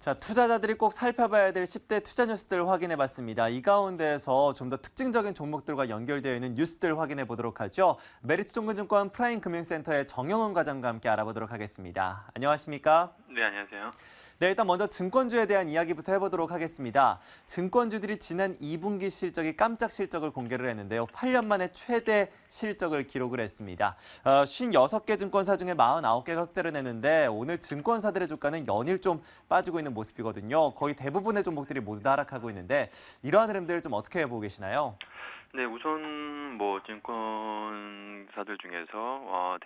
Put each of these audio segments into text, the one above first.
자, 투자자들이 꼭 살펴봐야 될 10대 투자 뉴스들 확인해 봤습니다. 이 가운데에서 좀 더 특징적인 종목들과 연결되어 있는 뉴스들 확인해 보도록 하죠. 메리츠 종근증권 프라임 금융센터의 정영훈 과장과 함께 알아보도록 하겠습니다. 안녕하십니까? 네, 안녕하세요. 네, 일단 먼저 증권주에 대한 이야기부터 해보도록 하겠습니다. 증권주들이 지난 2분기 실적이 깜짝 실적을 공개를 했는데요. 8년 만에 최대 실적을 기록을 했습니다. 56개 증권사 중에 49개가 흑자를 냈는데 오늘 증권사들의 주가는 연일 좀 빠지고 있는 모습이거든요. 거의 대부분의 종목들이 모두 다 하락하고 있는데 이러한 흐름들 좀 어떻게 보고 계시나요? 네, 우선 뭐 증권사들 중에서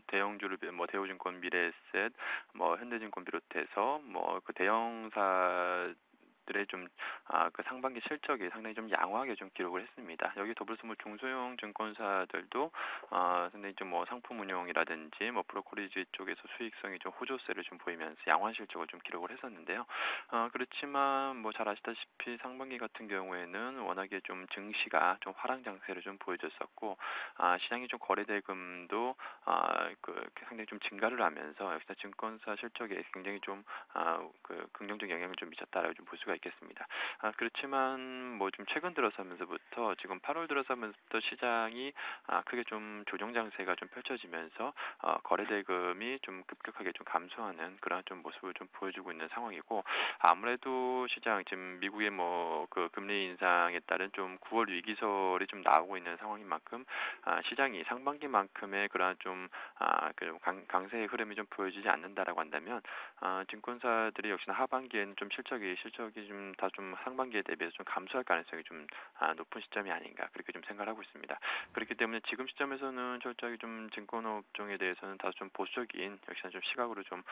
대형주를 대우증권, 미래에셋, 현대증권 비롯해서 그 대형사 들의 좀 그 상반기 실적이 상당히 좀 양호하게 좀 기록을 했습니다. 여기 더불어서 중소형 증권사들도 상당히 좀 상품 운용이라든지 브로커리지 쪽에서 수익성이 좀 호조세를 좀 보이면서 양호한 실적을 좀 기록을 했었는데요. 그렇지만 잘 아시다시피 상반기 같은 경우에는 워낙에 좀 증시가 좀 하락 장세를 좀 보여줬었고 시장이 좀 거래 대금도 상당히 좀 증가를 하면서 역시나 증권사 실적에 굉장히 좀 긍정적 영향을 좀 미쳤다라고 좀 볼 수가 있겠습니다. 그렇지만 좀 최근 들어서면서부터 지금 8월 들어서면서부터 시장이 크게 좀 조정 장세가 좀 펼쳐지면서 거래 대금이 좀 급격하게 좀 감소하는 그런 좀 모습을 좀 보여주고 있는 상황이고 아무래도 시장 지금 미국의 그 금리 인상에 따른 좀 9월 위기설이 좀 나오고 있는 상황인 만큼 시장이 상반기만큼의 그러한 좀 강세의 흐름이 좀 보여지지 않는다라고 한다면 증권사들이 역시나 하반기에는 좀 실적이 좀 상반기에 대비해서 좀 감소할 가능성이 좀 높은 시점이 아닌가 그렇게 좀 생각을 하고 있습니다. 그렇기 때문에 지금 시점에서는 철저하게 좀 증권업종에 대해서는 다소 좀 보수적인 역시나 좀 시각으로 좀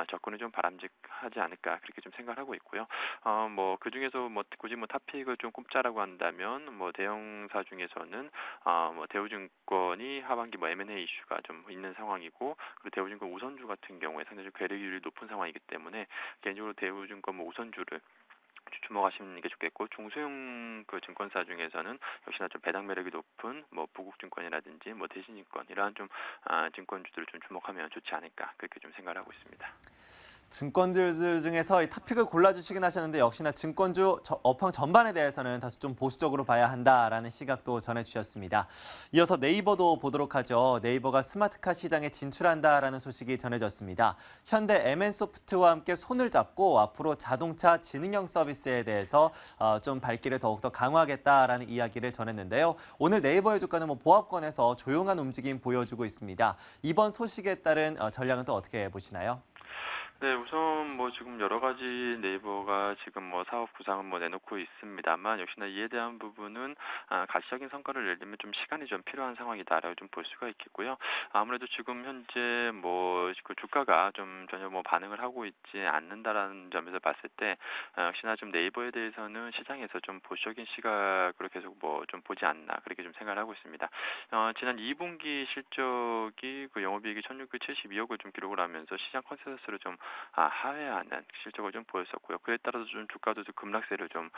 접근이 좀 바람직하지 않을까 그렇게 좀 생각을 하고 있고요. 그 중에서 굳이 탑픽을 좀 꼽자라고 한다면 대형사 중에서는 대우증권이 하반기 M&A 이슈가 좀 있는 상황이고 그리고 대우증권 우선주 같은 경우에 상당히 좀 괴리율이 높은 상황이기 때문에 개인적으로 대우증권 우선주를 주목하시는 게 좋겠고 중소형 그 증권사 중에서는 역시나 좀 배당 매력이 높은 부국증권이라든지 대신증권 이러한 좀 증권주들을 좀 주목하면 좋지 않을까 그렇게 좀 생각을 하고 있습니다. 증권주 중에서 이 탑픽을 골라주시긴 하셨는데 역시나 증권주 업황 전반에 대해서는 다소 좀 보수적으로 봐야 한다라는 시각도 전해주셨습니다. 이어서 네이버도 보도록 하죠. 네이버가 스마트카 시장에 진출한다라는 소식이 전해졌습니다. 현대 MN소프트와 함께 손을 잡고 앞으로 자동차 지능형 서비스에 대해서 좀 발길을 더욱더 강화하겠다라는 이야기를 전했는데요. 오늘 네이버의 주가는 보합권에서 조용한 움직임 보여주고 있습니다. 이번 소식에 따른 전략은 또 어떻게 보시나요? 네, 우선 지금 여러 가지 네이버가 지금 사업 구상은 내놓고 있습니다만 역시나 이에 대한 부분은 가시적인 성과를 내려면 좀 시간이 좀 필요한 상황이다라고 좀 볼 수가 있겠고요. 아무래도 지금 현재 그 주가가 좀 전혀 반응을 하고 있지 않는다라는 점에서 봤을 때 역시나 좀 네이버에 대해서는 시장에서 좀 보수적인 시각으로 계속 좀 보지 않나 그렇게 좀 생각을 하고 있습니다. 지난 2분기 실적이 그 영업이익이 1,672억을 좀 기록을 하면서 시장 컨센서스를 좀 하회하는 실적을 좀 보였었고요. 그에 따라서 좀 주가도 좀 급락세를 좀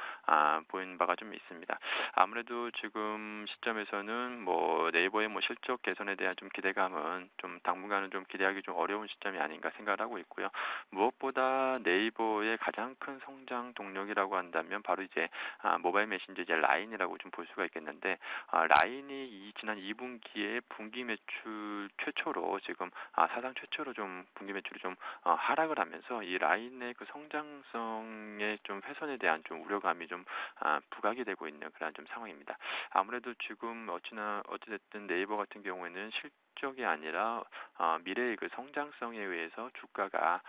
보인 바가 좀 있습니다. 아무래도 지금 시점에서는 네이버의 실적 개선에 대한 좀 기대감은 좀 당분간은 좀 기대하기 좀 어려운 시점이 아닌가 생각을 하고 있고요. 무엇보다 네이버의 가장 큰 성장 동력이라고 한다면 바로 이제 모바일 메신저 이제 라인이라고 좀 볼 수가 있겠는데 라인이 지난 2분기에 분기 매출 최초로 지금 사상 최초로 좀 분기 매출이 좀 하락을 하면서 이 라인의 그 성장성의 좀 훼손에 대한 좀 우려감이 좀 부각이 되고 있는 그런 좀 상황입니다. 아무래도 지금 어찌됐든 네이버 같은 경우에는 실적이 아니라 미래의 그 성장성에 의해서 주가가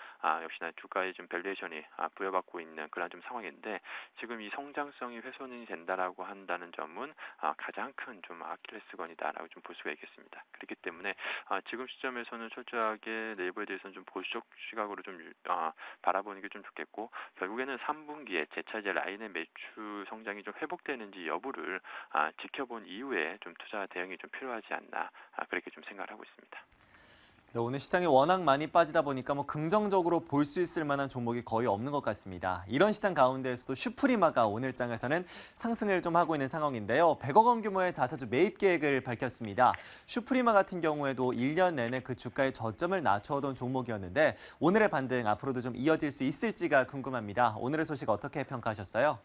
역시나 주가의 좀 밸류에이션이 부여받고 있는 그런 좀 상황인데 지금 이 성장성이 훼손이 된다라고 한다는 점은 가장 큰 좀 아킬레스건이다라고 좀 볼 수가 있겠습니다. 그렇기 때문에 지금 시점에서는 철저하게 네이버에 대해서는 좀 보수적 시각으로 좀 바라보는 게 좀 좋겠고 결국에는 3분기에 재차 이제 라인의 매출 성장이 좀 회복되는지 여부를 지켜본 이후에 좀 투자 대응이 좀 필요하지 않나 그렇게 좀 생각을 하고 있습니다. 네, 오늘 시장이 워낙 많이 빠지다 보니까 긍정적으로 볼 수 있을 만한 종목이 거의 없는 것 같습니다. 이런 시장 가운데에서도 슈프리마가 오늘 장에서는 상승을 좀 하고 있는 상황인데요. 100억 원 규모의 자사주 매입 계획을 밝혔습니다. 슈프리마 같은 경우에도 1년 내내 그 주가의 저점을 낮춰오던 종목이었는데 오늘의 반등 앞으로도 좀 이어질 수 있을지가 궁금합니다. 오늘의 소식 어떻게 평가하셨어요?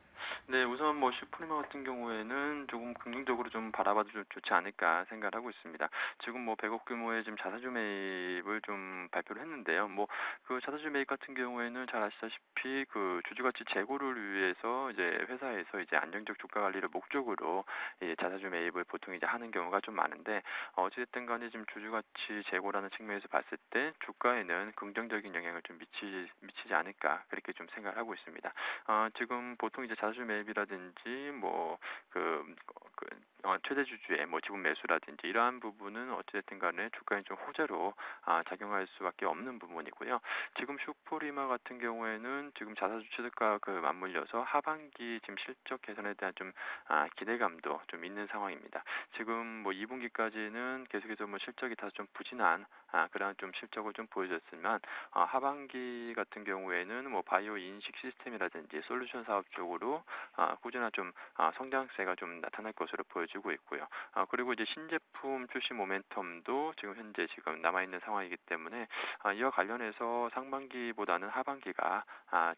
네, 우선 뭐 슈프리마 같은 경우에는 조금 긍정적으로 좀 바라봐도 좀 좋지 않을까 생각을 하고 있습니다. 지금 뭐 100억 규모의 지금 자사주 매입을 좀 발표를 했는데요. 뭐 그 자사주 매입 같은 경우에는 잘 아시다시피 그 주주가치 제고를 위해서 이제 회사에서 이제 안정적 주가 관리를 목적으로 자사주 매입을 보통 이제 하는 경우가 좀 많은데 어찌됐든 간에 지금 주주가치 제고라는 측면에서 봤을 때 주가에는 긍정적인 영향을 좀 미치지 않을까 그렇게 좀 생각을 하고 있습니다. 지금 보통 이제 자사주 매입이라든지 최대 주주의 뭐 지분 매수라든지 이러한 부분은 어찌됐든 간에 주가에 좀 호재로 작용할 수밖에 없는 부분이고요. 지금 슈프리마 같은 경우에는 지금 자사주 취득과 맞물려서 하반기 지금 실적 개선에 대한 좀 기대감도 좀 있는 상황입니다. 지금 뭐 2분기까지는 계속해서 뭐 실적이 다소 좀 부진한 그러한 좀 실적을 좀 보여줬지만 하반기 같은 경우에는 뭐 바이오 인식 시스템이라든지 솔루션 사업 쪽으로 꾸준한 좀 성장세가 좀 나타날 것으로 보여지고 있고요. 그리고 이제 신제품 출시 모멘텀도 지금 현재 남아있는 상황이기 때문에 이와 관련해서 상반기보다는 하반기가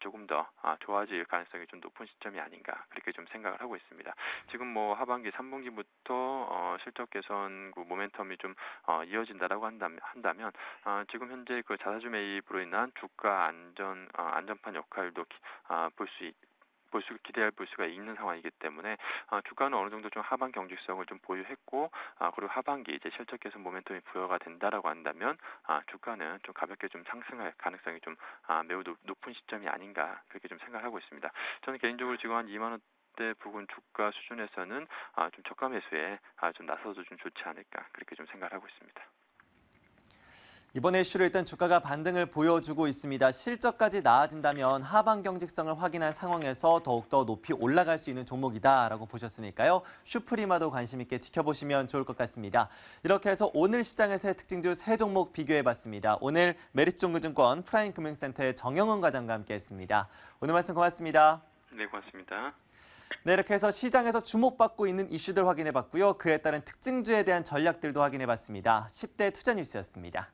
조금 더 좋아질 가능성이 좀 높은 시점이 아닌가 그렇게 좀 생각을 하고 있습니다. 지금 뭐 하반기 3분기부터 실적 개선 모멘텀이 좀 이어진다라고 한다면 지금 현재 그 자사주 매입으로 인한 주가 안전판 역할도 기대할 수가 있는 상황이기 때문에 주가는 어느 정도 좀 하반 경직성을 좀 보유했고 그리고 하반기 이제 실적 개선 모멘텀이 부여가 된다라고 한다면 주가는 좀 가볍게 좀 상승할 가능성이 좀 매우 높은 시점이 아닌가 그렇게 좀 생각하고 있습니다. 저는 개인적으로 지금 한 2만 원대 부근 주가 수준에서는 좀 저가 매수에 좀 나서도 좀 좋지 않을까 그렇게 좀 생각을 하고 있습니다. 이번 이슈로 일단 주가가 반등을 보여주고 있습니다. 실적까지 나아진다면 하반 경직성을 확인한 상황에서 더욱더 높이 올라갈 수 있는 종목이다라고 보셨으니까요. 슈프리마도 관심 있게 지켜보시면 좋을 것 같습니다. 이렇게 해서 오늘 시장에서의 특징주 3종목 비교해봤습니다. 오늘 메리츠증권 프라임금융센터의 정영은 과장과 함께했습니다. 오늘 말씀 고맙습니다. 네, 고맙습니다. 네, 이렇게 해서 시장에서 주목받고 있는 이슈들 확인해봤고요. 그에 따른 특징주에 대한 전략들도 확인해봤습니다. 10대 투자 뉴스였습니다.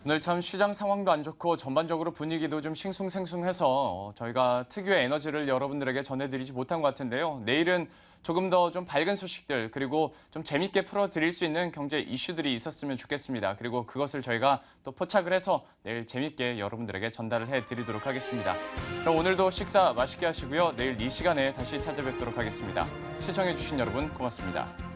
오늘 참 시장 상황도 안 좋고 전반적으로 분위기도 좀 싱숭생숭해서 저희가 특유의 에너지를 여러분들에게 전해드리지 못한 것 같은데요. 내일은 조금 더 좀 밝은 소식들 그리고 좀 재밌게 풀어드릴 수 있는 경제 이슈들이 있었으면 좋겠습니다. 그리고 그것을 저희가 또 포착을 해서 내일 재밌게 여러분들에게 전달을 해드리도록 하겠습니다. 그럼 오늘도 식사 맛있게 하시고요. 내일 이 시간에 다시 찾아뵙도록 하겠습니다. 시청해주신 여러분 고맙습니다.